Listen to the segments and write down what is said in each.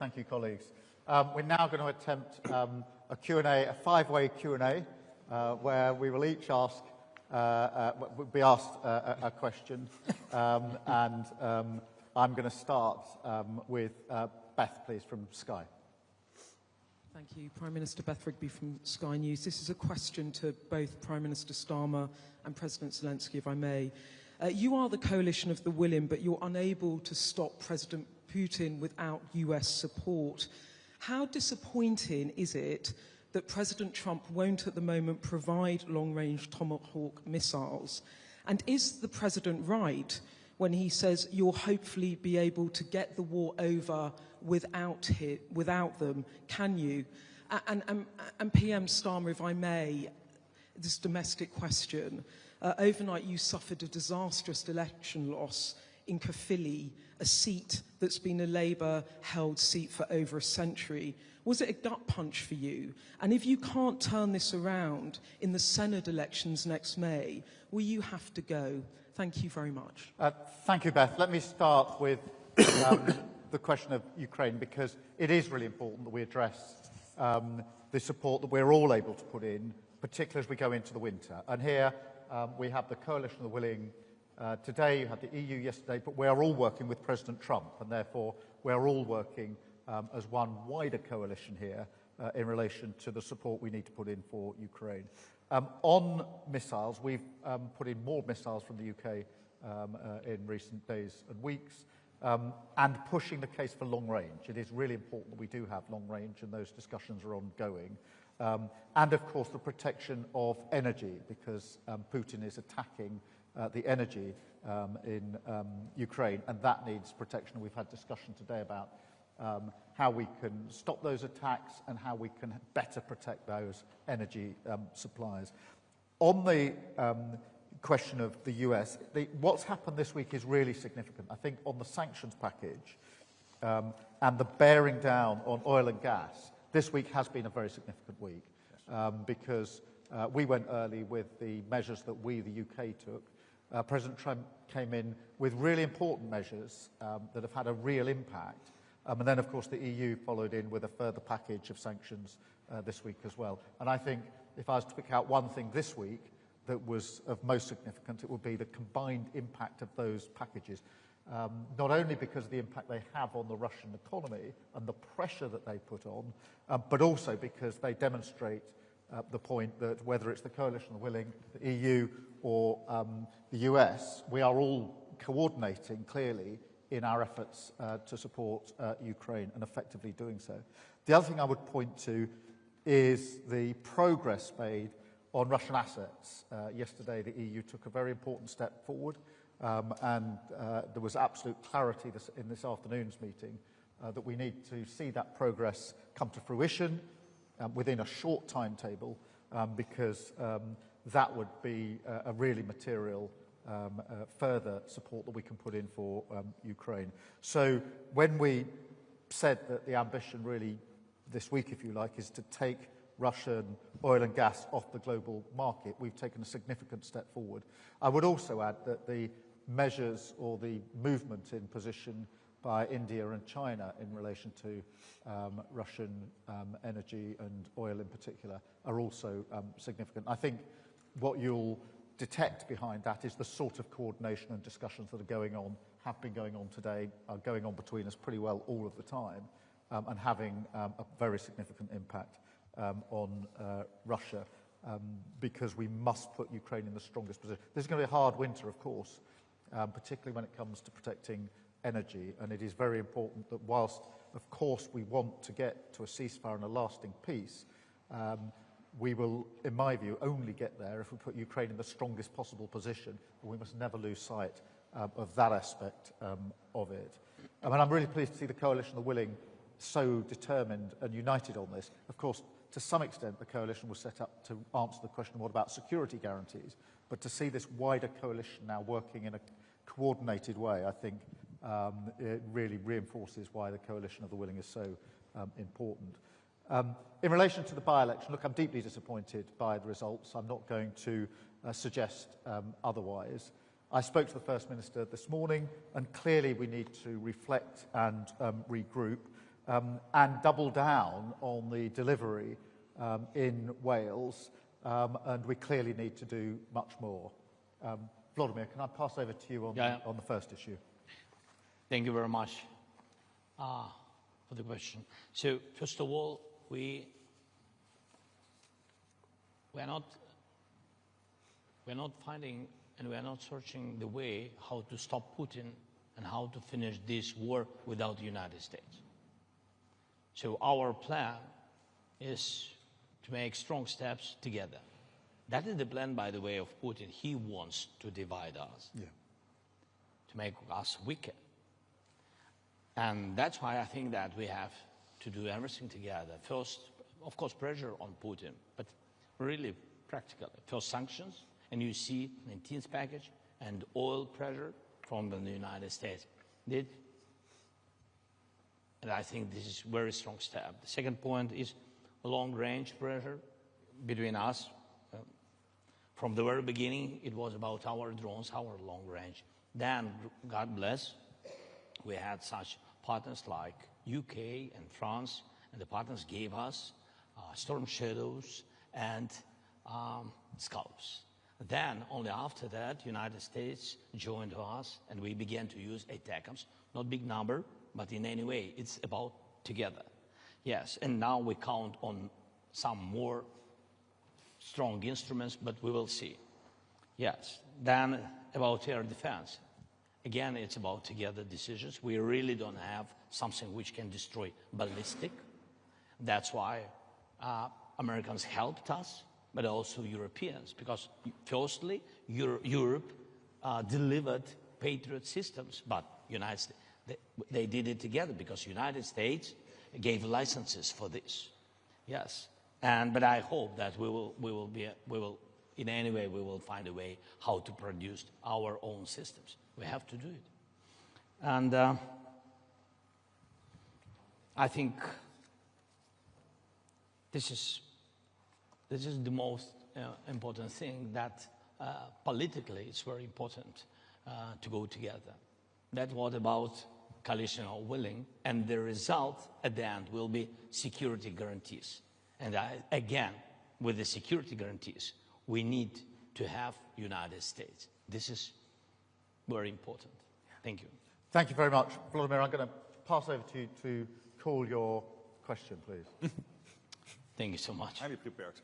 Thank you, colleagues. We're now going to attempt a Q&A, a five-way Q&A, where we will each ask, be asked a question, and I'm going to start with Beth, please, from Sky. Thank you. Prime Minister Beth Rigby from Sky News. This is a question to both Prime Minister Starmer and President Zelenskiy, if I may. You are the coalition of the willing, but you're unable to stop President Putin without US support. How disappointing is it that President Trump won't at the moment provide long-range Tomahawk missiles? And is the President right when he says you'll hopefully be able to get the war over without them? Can you? And PM Starmer, if I may, this domestic question. Overnight you suffered a disastrous election loss in Caerphilly, a seat that's been a Labour-held seat for over a century. Was it a gut punch for you? And if you can't turn this around in the Senate elections next May, will you have to go? Thank you very much. Thank you, Beth. Let me start with the question of Ukraine, because it is really important that we address the support that we're all able to put in, particularly as we go into the winter. And here we have the coalition of the willing. Today, you had the EU yesterday, but we are all working with President Trump, and therefore we're all working as one wider coalition here in relation to the support we need to put in for Ukraine. On missiles, we've put in more missiles from the UK in recent days and weeks, and pushing the case for long range. It is really important that we do have long range, and those discussions are ongoing. And of course, the protection of energy, because Putin is attacking the energy in Ukraine, and that needs protection. We've had discussion today about how we can stop those attacks and how we can better protect those energy supplies. On the question of the US, what's happened this week is really significant. I think on the sanctions package and the bearing down on oil and gas, this week has been a very significant week because we went early with the measures that we, the UK, took. President Trump came in with really important measures that have had a real impact. And then, of course, the EU followed in with a further package of sanctions this week as well. And I think if I was to pick out one thing this week that was of most significant, it would be the combined impact of those packages. Not only because of the impact they have on the Russian economy and the pressure that they put on, but also because they demonstrate the point that whether it's the coalition of the willing, the EU or the US, we are all coordinating clearly in our efforts to support Ukraine and effectively doing so. The other thing I would point to is the progress made on Russian assets. Yesterday the EU took a very important step forward and there was absolute clarity in this afternoon's meeting that we need to see that progress come to fruition within a short timetable, because that would be a really material further support that we can put in for Ukraine. So when we said that the ambition really this week, if you like, is to take Russian oil and gas off the global market, we've taken a significant step forward. I would also add that the measures or the movement in position by India and China in relation to Russian energy and oil in particular are also significant. I think what you'll detect behind that is the sort of coordination and discussions that are going on, have been going on today, are going on between us pretty well all of the time, and having a very significant impact on Russia, because we must put Ukraine in the strongest position. This is going to be a hard winter, of course, particularly when it comes to protecting energy, and it is very important that whilst, of course, we want to get to a ceasefire and a lasting peace, we will, in my view, only get there if we put Ukraine in the strongest possible position, and we must never lose sight of that aspect of it. I mean, I'm really pleased to see the coalition of the willing so determined and united on this. Of course, to some extent, the coalition was set up to answer the question, what about security guarantees? But to see this wider coalition now working in a coordinated way, I think it really reinforces why the coalition of the willing is so important. In relation to the by-election, look, I'm deeply disappointed by the results. I'm not going to suggest otherwise. I spoke to the First Minister this morning, and clearly we need to reflect and regroup. and double down on the delivery in Wales, and we clearly need to do much more. Vladimir, can I pass over to you on the first issue? Thank you very much for the question. So, first of all, we're not finding and we're not searching the way how to stop Putin and how to finish this war without the United States. So our plan is to make strong steps together. That is the plan, by the way, of Putin. He wants to divide us, to make us weaker. And that's why I think that we have to do everything together. First, of course, pressure on Putin, but really practically. First, sanctions, and you see 19th package, and oil pressure from the United States. And I think this is a very strong step. The second point is long-range pressure between us. From the very beginning, it was about our drones, our long range. Then, God bless, we had such partners like UK and France, and the partners gave us Storm Shadows and Scalps. Then, only after that, United States joined us, and we began to use ATACMS. Not big number, but in any way, it's about together. Yes, and now we count on some more strong instruments, but we will see. Yes, then about air defense. Again, it's about together decisions. We really don't have something which can destroy ballistic. That's why Americans helped us, but also Europeans, because firstly, Europe delivered Patriot systems, but United States, they did it together because United States gave licenses for this. Yes, but I hope that we will in any way we will find a way how to produce our own systems. We have to do it, and I think this is the most important thing, that politically it's very important to go together. That's what about coalition are willing, and the result at the end will be security guarantees. And again, with the security guarantees, we need to have United States. This is very important. Thank you. Thank you very much. Vladimir, I'm going to pass over to you to call your question, please. Thank you so much. Highly prepared.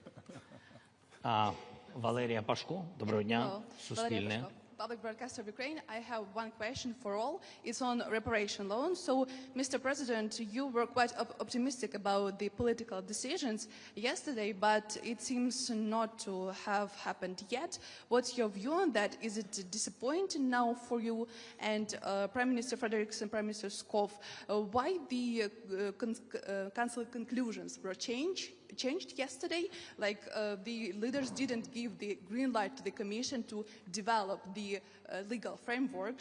Валерія Пашко, доброго дня, Суспільне. Public Broadcaster of Ukraine. I have one question for all. It's on reparation loans. So, Mr. President, you were quite optimistic about the political decisions yesterday, but it seems not to have happened yet. What's your view on that? Is it disappointing now for you? And Prime Minister Frederiksen and Prime Minister Skov, why the Council conclusions were changed yesterday? Like the leaders didn't give the green light to the Commission to develop the legal framework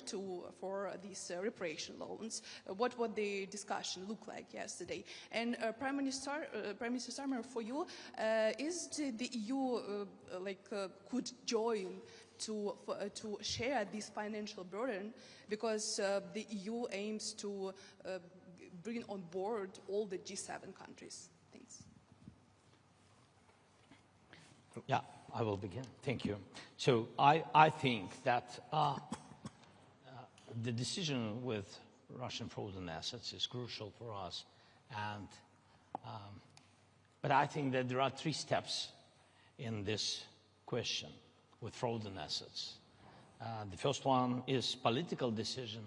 for these reparation loans. What would the discussion look like yesterday? And Prime Minister Starmer, for you, is the EU could join to share this financial burden, because the EU aims to bring on board all the G7 countries? Thanks. Yeah, I will begin. Thank you. So I think that the decision with Russian frozen assets is crucial for us, and but I think that there are 3 steps in this question with frozen assets. The first one is political decision,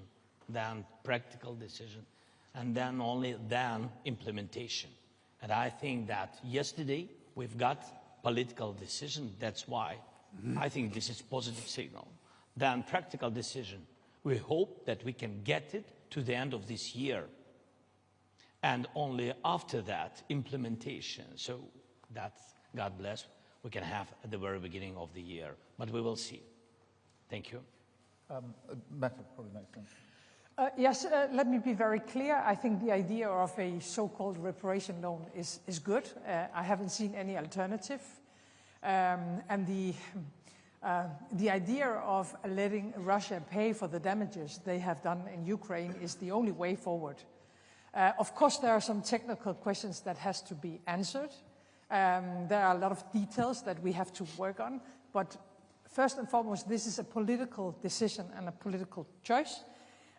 then practical decision, and then implementation. And I think that yesterday we've got political decision. That's why I think this is positive signal. Then practical decision. We hope that we can get it to the end of this year. And only after that, implementation. So that's, God bless, we can have at the very beginning of the year. But we will see. Thank you. Meta probably makes sense. Yes, let me be very clear. I think the idea of a so-called reparation loan is good. I haven't seen any alternative. And the idea of letting Russia pay for the damages they have done in Ukraine is the only way forward. Of course, there are some technical questions that has to be answered. There are a lot of details that we have to work on, but first and foremost, this is a political decision and a political choice.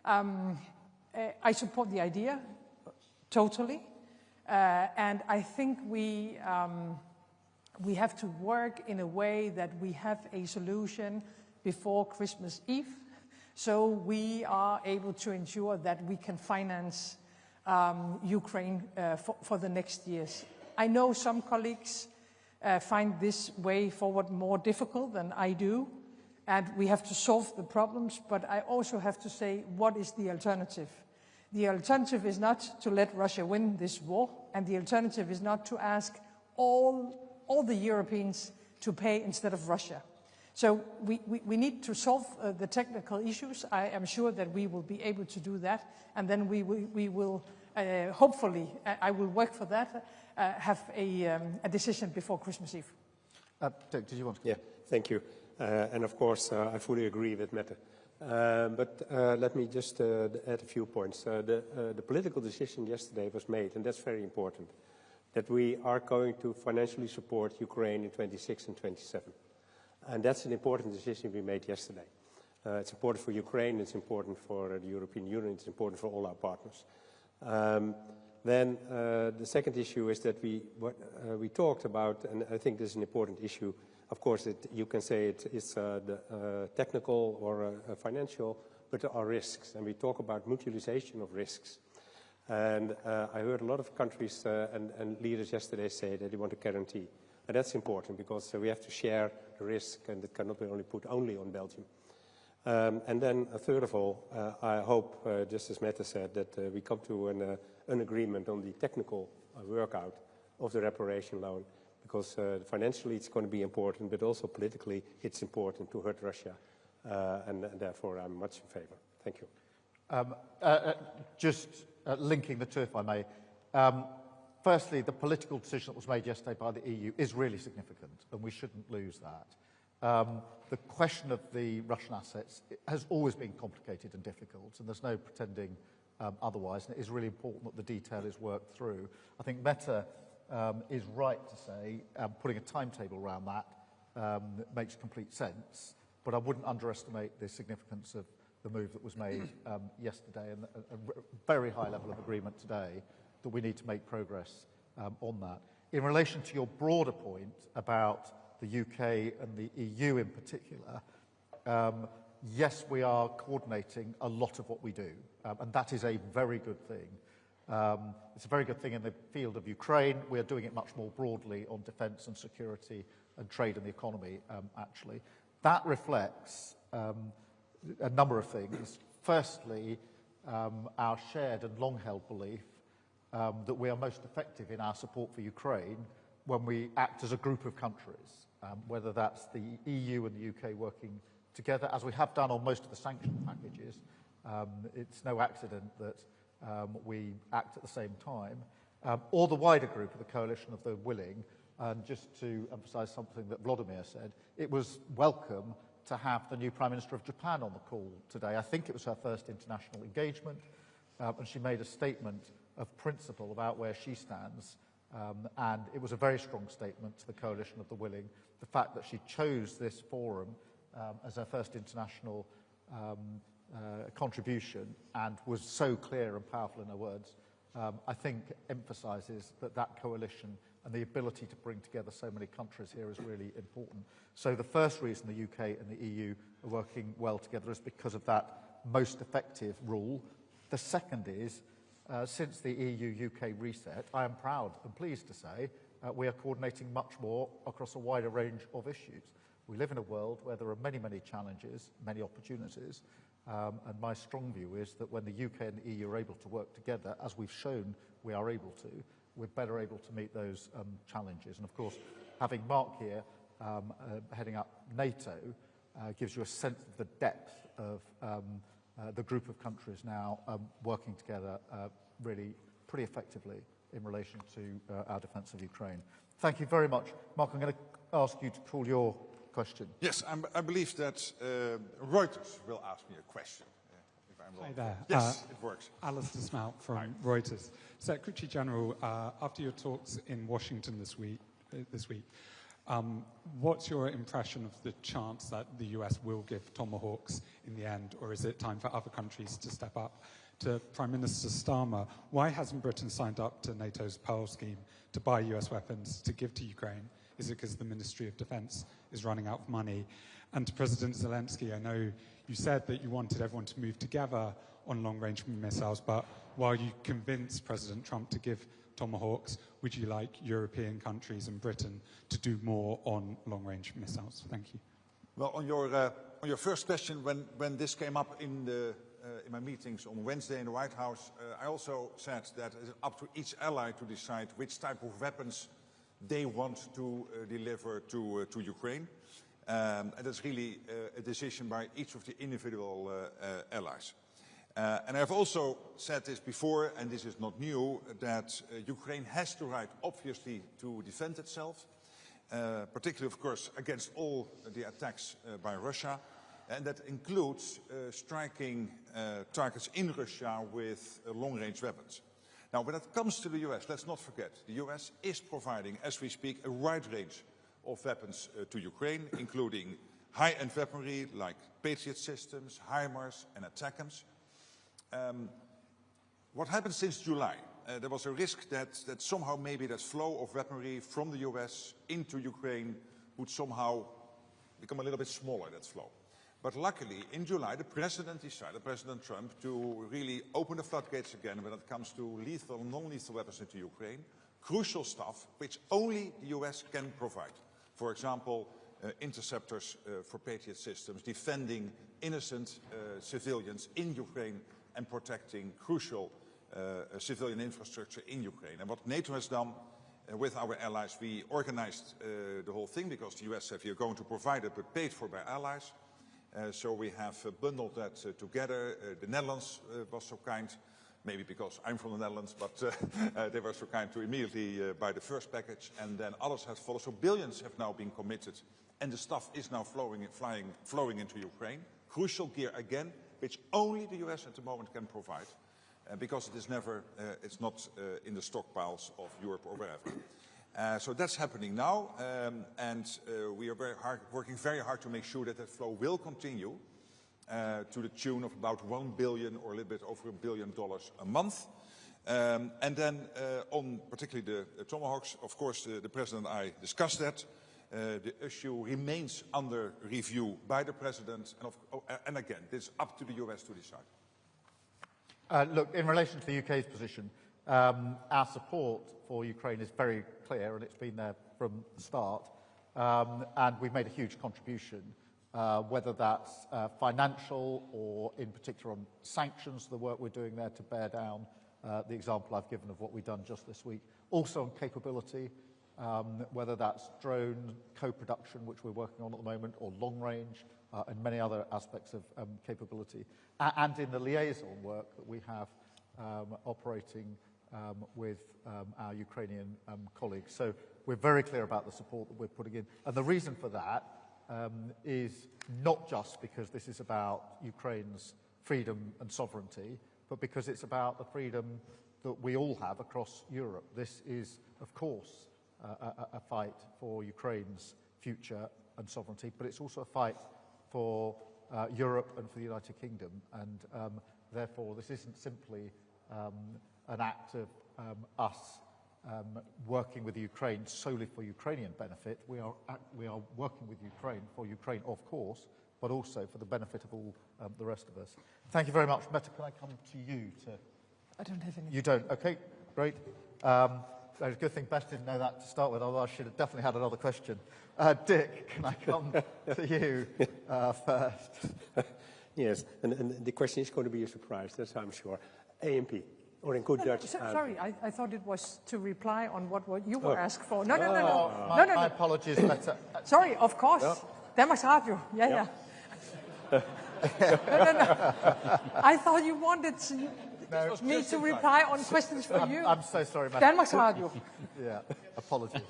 I support the idea totally, and I think we have to work in a way that we have a solution before Christmas Eve, so we are able to ensure that we can finance Ukraine for the next years. I know some colleagues find this way forward more difficult than I do, and we have to solve the problems, but I also have to say, what is the alternative? The alternative is not to let Russia win this war, and the alternative is not to ask all the Europeans to pay instead of Russia. So we need to solve the technical issues. I am sure that we will be able to do that, and then we will hopefully, I will work for that, have a decision before Christmas Eve. Dirk, did you want to? Yeah, thank you. And of course, I fully agree with Mette. But let me just add a few points. The political decision yesterday was made, and that's very important, that we are going to financially support Ukraine in 26 and 27. And that's an important decision we made yesterday. It's important for Ukraine, it's important for the European Union, it's important for all our partners. Then the second issue is that we talked about, and I think this is an important issue. Of course, you can say it's technical or financial, but there are risks, and we talk about mutualization of risks. And I heard a lot of countries and leaders yesterday say that they want a guarantee. And that's important because we have to share the risk, and it cannot be only put only on Belgium. And then, third of all, I hope, just as Mette said, that we come to an agreement on the technical workout of the reparation loan, because financially it's going to be important, but also politically it's important to hurt Russia, and therefore I'm much in favor. Thank you. Just linking the two, if I may. Firstly, the political decision that was made yesterday by the EU is really significant, and we shouldn't lose that. The question of the Russian assets has always been complicated and difficult, and there's no pretending otherwise, and it is really important that the detail is worked through. I think Mette is right to say putting a timetable around that makes complete sense, but I wouldn't underestimate the significance of the move that was made yesterday, and a very high level of agreement today that we need to make progress on that. In relation to your broader point about the UK and the EU in particular, yes, we are coordinating a lot of what we do, and that is a very good thing. It's a very good thing in the field of Ukraine. We are doing it much more broadly on defence and security and trade and the economy, actually. That reflects a number of things. Firstly, our shared and long-held belief that we are most effective in our support for Ukraine when we act as a group of countries, whether that's the EU and the UK working together, as we have done on most of the sanction packages. It's no accident that we act at the same time, or the wider group of the coalition of the willing. And just to emphasise something that Vladimir said, it was welcome to have the new Prime Minister of Japan on the call today. I think it was her first international engagement, and she made a statement of principle about where she stands, and it was a very strong statement to the coalition of the willing. The fact that she chose this forum as her first international contribution and was so clear and powerful in her words, I think emphasises that coalition and the ability to bring together so many countries here is really important. So the first reason the UK and the EU are working well together is because of that most effective rule. The second is, since the EU-UK reset, I am proud and pleased to say we are coordinating much more across a wider range of issues. We live in a world where there are many, many challenges, many opportunities, and my strong view is that when the UK and the EU are able to work together, as we've shown we are able to, we're better able to meet those challenges. And of course, having Mark here heading up NATO gives you a sense of the depth of the group of countries now working together really pretty effectively in relation to our defence of Ukraine. Thank you very much. Mark, I'm going to ask you to call your question. Yes, I believe that Reuters will ask me a question, if I Hi there. Yes, it works. Alistair Smout from Reuters. Secretary General, after your talks in Washington this week, what's your impression of the chance that the US will give Tomahawks in the end, or is it time for other countries to step up? To Prime Minister Starmer, why hasn't Britain signed up to NATO's Pearl scheme to buy US weapons to give to Ukraine? Is it because the Ministry of Defense is running out of money? And to President Zelensky, I know you said that you wanted everyone to move together on long-range missiles, but while you convinced President Trump to give Tomahawks, would you like European countries and Britain to do more on long-range missiles? Thank you. Well, on your first question, when this came up in my meetings on Wednesday in the White House, I also said that it's up to each ally to decide which type of weapons they want to deliver to Ukraine. And that's really a decision by each of the individual allies. And I've also said this before, and this is not new, that Ukraine has the right, obviously, to defend itself, particularly, of course, against all the attacks by Russia. And that includes striking targets in Russia with long-range weapons. Now, when it comes to the US, let's not forget, the US is providing, as we speak, a wide range of weapons to Ukraine, including high-end weaponry like Patriot systems, HIMARS and ATACMS. What happened since July? There was a risk that somehow maybe that flow of weaponry from the US into Ukraine would somehow become a little bit smaller, that flow. But luckily, in July, the President decided, President Trump, to really open the floodgates again when it comes to lethal and non-lethal weapons into Ukraine. Crucial stuff which only the US can provide. For example, interceptors for Patriot systems, defending innocent civilians in Ukraine and protecting crucial civilian infrastructure in Ukraine. And what NATO has done with our allies, we organized the whole thing because the US said we are going to provide it but paid for by allies. So we have bundled that together. The Netherlands was so kind, maybe because I'm from the Netherlands, but they were so kind to immediately buy the first package, and then others have followed. So billions have now been committed, and the stuff is now flowing into Ukraine. Crucial gear again, which only the US at the moment can provide, because it is never, it's not in the stockpiles of Europe or wherever. So that's happening now, and we are working very hard to make sure that that flow will continue to the tune of about $1 billion or a little bit over $1 billion a month. And then on particularly the Tomahawks, of course, the President and I discussed that. The issue remains under review by the President, and again, it's up to the US to decide. Look, in relation to the UK's position, our support for Ukraine is very clear, and it's been there from the start. And we've made a huge contribution, whether that's financial or in particular on sanctions, the work we're doing there to bear down the example I've given of what we've done just this week. Also on capability, whether that's drone co-production, which we're working on at the moment, or long range, and many other aspects of capability. And in the liaison work that we have operating with our Ukrainian colleagues. So we're very clear about the support that we're putting in. And the reason for that is not just because this is about Ukraine's freedom and sovereignty, but because it's about the freedom that we all have across Europe. This is, of course, a fight for Ukraine's future and sovereignty, but it's also a fight for Europe and for the United Kingdom. And therefore, this isn't simply an act of us working with Ukraine solely for Ukrainian benefit. We are working with Ukraine for Ukraine, of course, but also for the benefit of all the rest of us. Thank you very much. Mette, can I come to you? I don't have any. You don't? Okay, great. It's a good thing Beth didn't know that to start with, although I should have definitely had another question. Dick, can I come to you first? Yes, and the question is going to be a surprise, that's I'm sure. AMP, or in good Dutch. Sorry, I thought it was to reply on what you were asked for. No. My apologies, Mette. Sorry, of course. No. Danmarks Radio. Yeah. No. I thought you wanted me to reply on questions for you. I'm so sorry, Mette. Danmarks Radio. Yeah, apologies.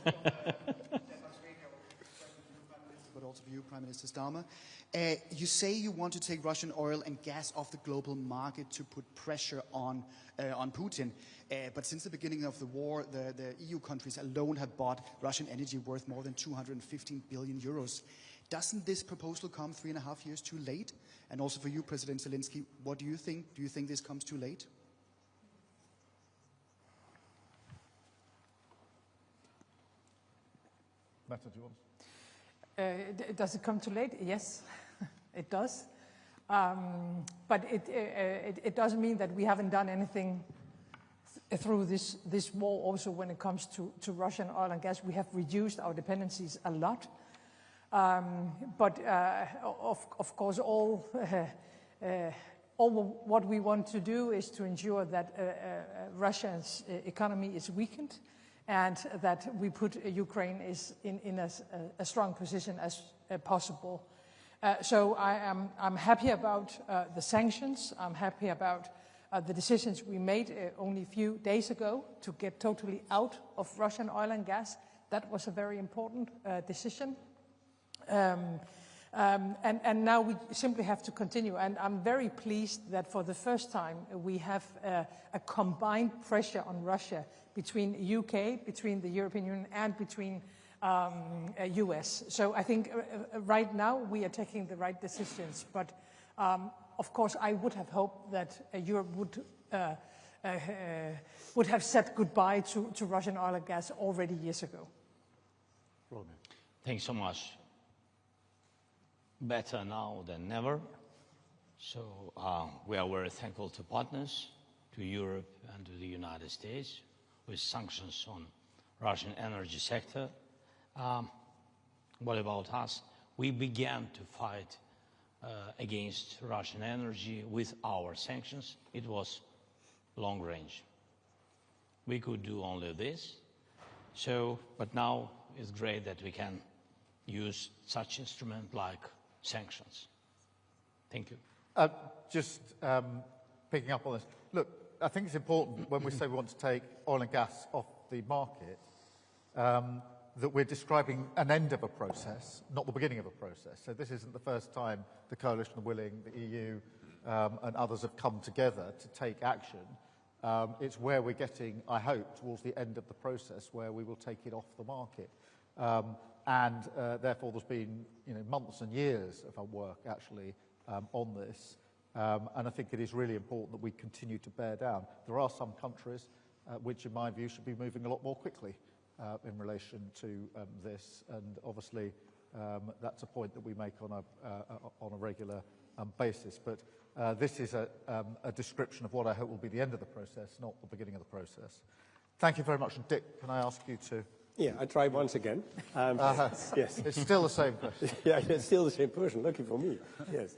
But also for you, Prime Minister Starmer. You say you want to take Russian oil and gas off the global market to put pressure on Putin. But since the beginning of the war, the EU countries alone have bought Russian energy worth more than 215 billion euros. Doesn't this proposal come 3.5 years too late? And also for you, President Zelensky, what do you think? Do you think this comes too late? Mette, do you want? Does it come too late? Yes, it does. But it doesn't mean that we haven't done anything through this war. Also, when it comes to Russian oil and gas, we have reduced our dependencies a lot. But of course, all what we want to do is to ensure that Russia's economy is weakened, and that we put Ukraine in a strong position as possible. So I'm happy about the sanctions. I'm happy about the decisions we made only a few days ago to get totally out of Russian oil and gas. That was a very important decision. And now we simply have to continue. And I'm very pleased that for the first time we have a combined pressure on Russia between UK, between the European Union, and between US. So I think right now we are taking the right decisions. But of course, I would have hoped that Europe would have said goodbye to Russian oil and gas already years ago. Thanks so much. Better now than never. So we are very thankful to partners, to Europe and to the United States, with sanctions on Russian energy sector. What about us? We began to fight against Russian energy with our sanctions. It was long range. We could do only this. But now it's great that we can use such instrument like sanctions. Thank you. Just picking up on this. Look, I think it's important when we say we want to take oil and gas off the market, that we're describing an end of a process, not the beginning of a process. So this isn't the first time the Coalition of Willing, the EU, and others have come together to take action. It's where we're getting, I hope, towards the end of the process where we will take it off the market. And therefore there's been months and years of our work actually on this. And I think it is really important that we continue to bear down. There are some countries which, in my view, should be moving a lot more quickly in relation to this. And obviously that's a point that we make on a regular basis. But this is a description of what I hope will be the end of the process, not the beginning of the process. Thank you very much. And Dick, can I ask you to... Yeah, I try once again. Yes. It's still the same person. Yeah, it's still the same person. Lucky for me. Yes.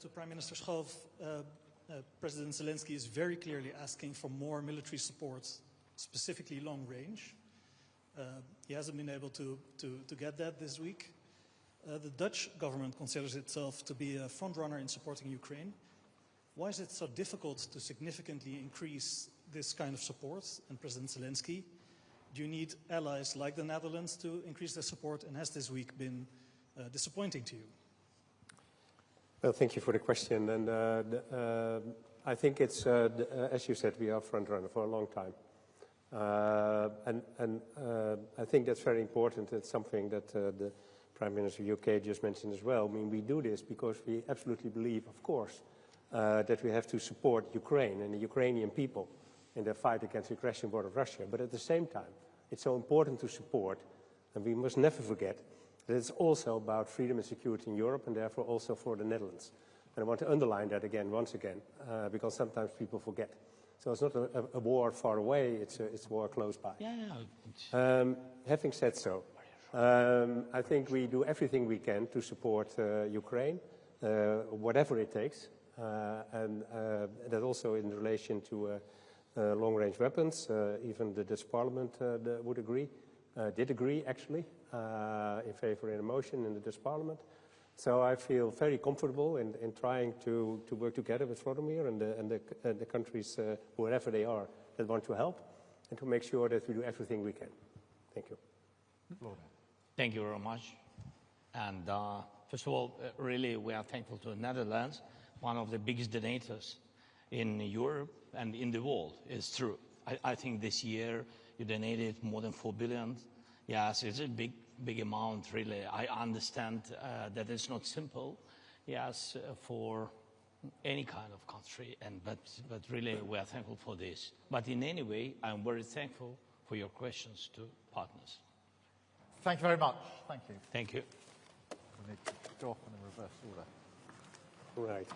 To Prime Minister Schoof, President Zelensky is very clearly asking for more military support, specifically long range. He hasn't been able to get that this week. The Dutch government considers itself to be a frontrunner in supporting Ukraine. Why is it so difficult to significantly increase this kind of support? And President Zelensky, do you need allies like the Netherlands to increase their support? And has this week been disappointing to you? Well, thank you for the question. And I think it's, as you said, we are front runner for a long time. And I think that's very important. It's something that the Prime Minister of the UK just mentioned as well. I mean, we do this because we absolutely believe, of course, that we have to support Ukraine and the Ukrainian people in their fight against the aggression war of Russia. But at the same time, it's so important to support, and we must never forget, that it's also about freedom and security in Europe, and therefore also for the Netherlands. And I want to underline that again, once again, because sometimes people forget. So it's not a war far away, it's a war close by. Having said so, I think we do everything we can to support Ukraine, whatever it takes. And that also in relation to long-range weapons. Even the Dutch Parliament would agree, did agree actually, in favor in a motion in the Dutch Parliament. So I feel very comfortable in trying to work together with Vladimir and the countries, wherever they are, that want to help, and to make sure that we do everything we can. Thank you. Thank you very much. And first of all, really, we are thankful to the Netherlands, one of the biggest donators in Europe and in the world. It's true. I think this year you donated more than 4 billion. Yes, it's a big amount, really. I understand that it's not simple, yes, for any kind of country, but really we are thankful for this. But in any way, I'm very thankful for your questions to partners. Thank you very much. Thank you. Thank you. We need to go off in a reverse order. Right.